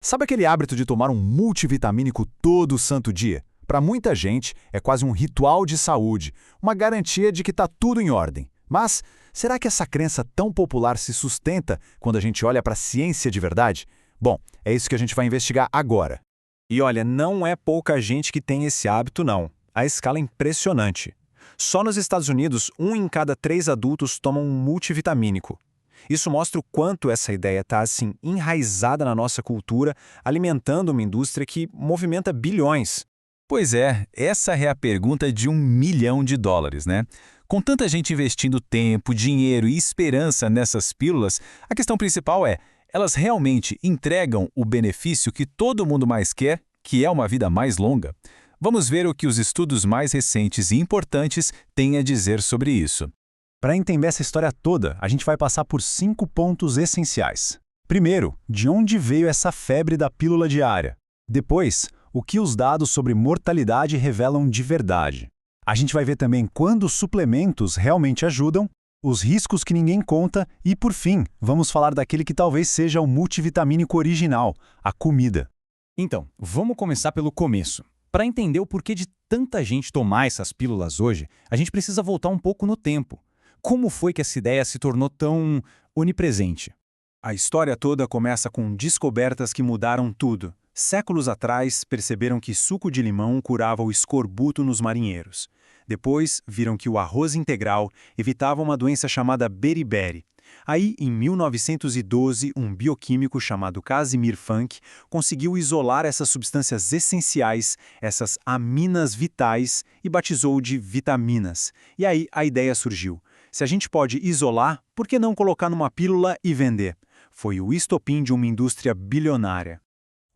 Sabe aquele hábito de tomar um multivitamínico todo santo dia? Para muita gente, é quase um ritual de saúde, uma garantia de que está tudo em ordem. Mas será que essa crença tão popular se sustenta quando a gente olha para a ciência de verdade? Bom, é isso que a gente vai investigar agora. E olha, não é pouca gente que tem esse hábito, não. A escala é impressionante. Só nos Estados Unidos, 1 em cada 3 adultos tomam um multivitamínico. Isso mostra o quanto essa ideia está, assim, enraizada na nossa cultura, alimentando uma indústria que movimenta bilhões. Pois é, essa é a pergunta de $1 milhão, né? Com tanta gente investindo tempo, dinheiro e esperança nessas pílulas, a questão principal é, elas realmente entregam o benefício que todo mundo mais quer, que é uma vida mais longa? Vamos ver o que os estudos mais recentes e importantes têm a dizer sobre isso. Para entender essa história toda, a gente vai passar por 5 pontos essenciais. Primeiro, de onde veio essa febre da pílula diária? Depois, o que os dados sobre mortalidade revelam de verdade. A gente vai ver também quando os suplementos realmente ajudam, os riscos que ninguém conta e, por fim, vamos falar daquele que talvez seja o multivitamínico original, a comida. Então, vamos começar pelo começo. Para entender o porquê de tanta gente tomar essas pílulas hoje, a gente precisa voltar um pouco no tempo. Como foi que essa ideia se tornou tão onipresente? A história toda começa com descobertas que mudaram tudo. Séculos atrás, perceberam que suco de limão curava o escorbuto nos marinheiros. Depois, viram que o arroz integral evitava uma doença chamada beriberi. Aí, em 1912, um bioquímico chamado Casimir Funk conseguiu isolar essas substâncias essenciais, essas aminas vitais, e batizou de vitaminas. E aí a ideia surgiu. Se a gente pode isolar, por que não colocar numa pílula e vender? Foi o estopim de uma indústria bilionária.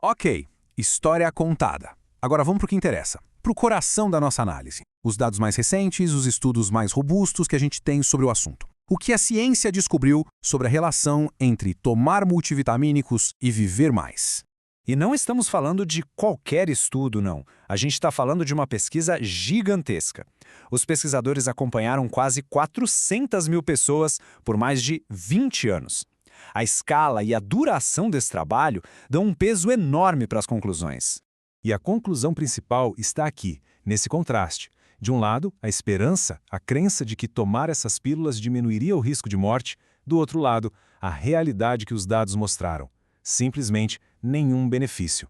Ok, história contada. Agora vamos para o que interessa. Para o coração da nossa análise. Os dados mais recentes, os estudos mais robustos que a gente tem sobre o assunto. O que a ciência descobriu sobre a relação entre tomar multivitamínicos e viver mais. E não estamos falando de qualquer estudo, não. A gente está falando de uma pesquisa gigantesca. Os pesquisadores acompanharam quase 400 mil pessoas por mais de 20 anos. A escala e a duração desse trabalho dão um peso enorme para as conclusões. E a conclusão principal está aqui, nesse contraste. De um lado, a esperança, a crença de que tomar essas pílulas diminuiria o risco de morte. Do outro lado, a realidade que os dados mostraram. Simplesmente nenhum benefício.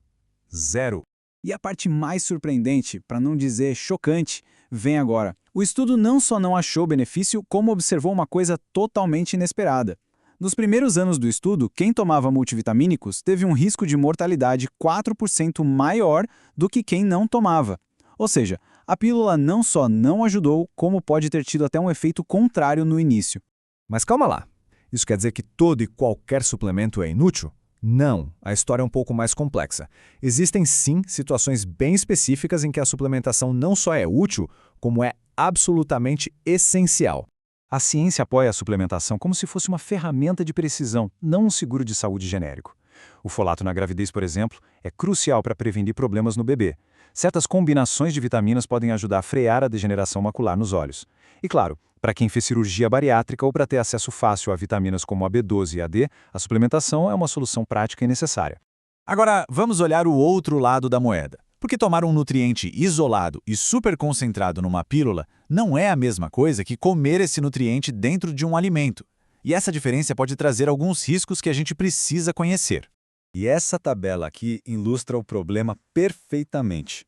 Zero. E a parte mais surpreendente, para não dizer chocante, vem agora. O estudo não só não achou benefício, como observou uma coisa totalmente inesperada. Nos primeiros anos do estudo, quem tomava multivitamínicos teve um risco de mortalidade 4% maior do que quem não tomava. Ou seja, a pílula não só não ajudou, como pode ter tido até um efeito contrário no início. Mas calma lá. Isso quer dizer que todo e qualquer suplemento é inútil? Não, a história é um pouco mais complexa. Existem sim situações bem específicas em que a suplementação não só é útil, como é absolutamente essencial. A ciência apoia a suplementação como se fosse uma ferramenta de precisão, não um seguro de saúde genérico. O folato na gravidez, por exemplo, é crucial para prevenir problemas no bebê. Certas combinações de vitaminas podem ajudar a frear a degeneração macular nos olhos. E claro, para quem fez cirurgia bariátrica ou para ter acesso fácil a vitaminas como a B12 e a D, a suplementação é uma solução prática e necessária. Agora, vamos olhar o outro lado da moeda. Porque tomar um nutriente isolado e super concentrado numa pílula não é a mesma coisa que comer esse nutriente dentro de um alimento. E essa diferença pode trazer alguns riscos que a gente precisa conhecer. E essa tabela aqui ilustra o problema perfeitamente.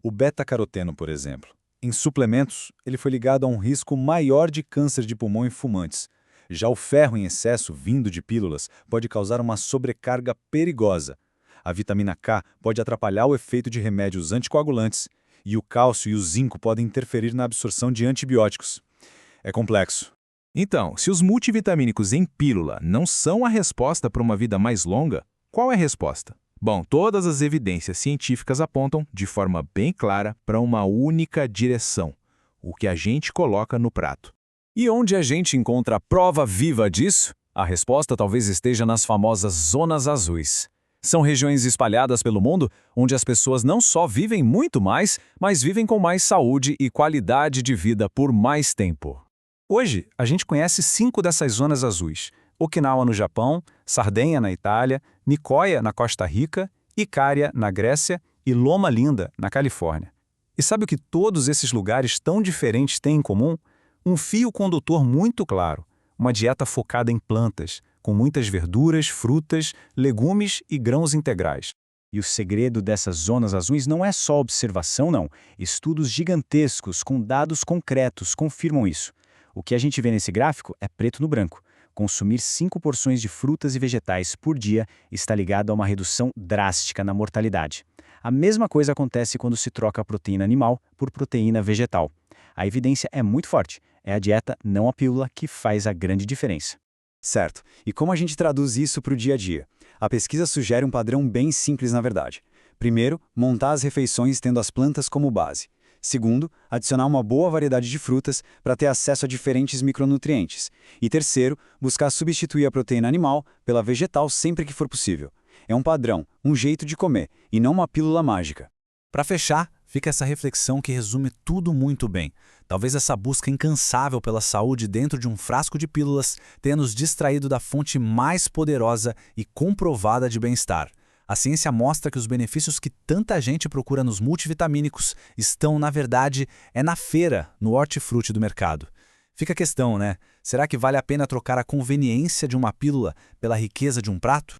O beta-caroteno, por exemplo. Em suplementos, ele foi ligado a um risco maior de câncer de pulmão em fumantes. Já o ferro em excesso, vindo de pílulas, pode causar uma sobrecarga perigosa. A vitamina K pode atrapalhar o efeito de remédios anticoagulantes. E o cálcio e o zinco podem interferir na absorção de antibióticos. É complexo. Então, se os multivitamínicos em pílula não são a resposta para uma vida mais longa, qual é a resposta? Bom, todas as evidências científicas apontam, de forma bem clara, para uma única direção: o que a gente coloca no prato. E onde a gente encontra a prova viva disso? A resposta talvez esteja nas famosas zonas azuis. São regiões espalhadas pelo mundo onde as pessoas não só vivem muito mais, mas vivem com mais saúde e qualidade de vida por mais tempo. Hoje, a gente conhece 5 dessas zonas azuis. Okinawa no Japão, Sardenha na Itália, Nicoya na Costa Rica, Icária na Grécia e Loma Linda na Califórnia. E sabe o que todos esses lugares tão diferentes têm em comum? Um fio condutor muito claro, uma dieta focada em plantas, com muitas verduras, frutas, legumes e grãos integrais. E o segredo dessas zonas azuis não é só observação, não. Estudos gigantescos com dados concretos confirmam isso. O que a gente vê nesse gráfico é preto no branco. Consumir 5 porções de frutas e vegetais por dia está ligado a uma redução drástica na mortalidade. A mesma coisa acontece quando se troca a proteína animal por proteína vegetal. A evidência é muito forte. É a dieta, não a pílula, que faz a grande diferença. Certo. E como a gente traduz isso para o dia a dia? A pesquisa sugere um padrão bem simples, na verdade. Primeiro, montar as refeições tendo as plantas como base. Segundo, adicionar uma boa variedade de frutas para ter acesso a diferentes micronutrientes. E terceiro, buscar substituir a proteína animal pela vegetal sempre que for possível. É um padrão, um jeito de comer, e não uma pílula mágica. Para fechar, fica essa reflexão que resume tudo muito bem. Talvez essa busca incansável pela saúde dentro de um frasco de pílulas tenha nos distraído da fonte mais poderosa e comprovada de bem-estar. A ciência mostra que os benefícios que tanta gente procura nos multivitamínicos estão, na verdade, na feira, no hortifruti do mercado. Fica a questão, né? Será que vale a pena trocar a conveniência de uma pílula pela riqueza de um prato?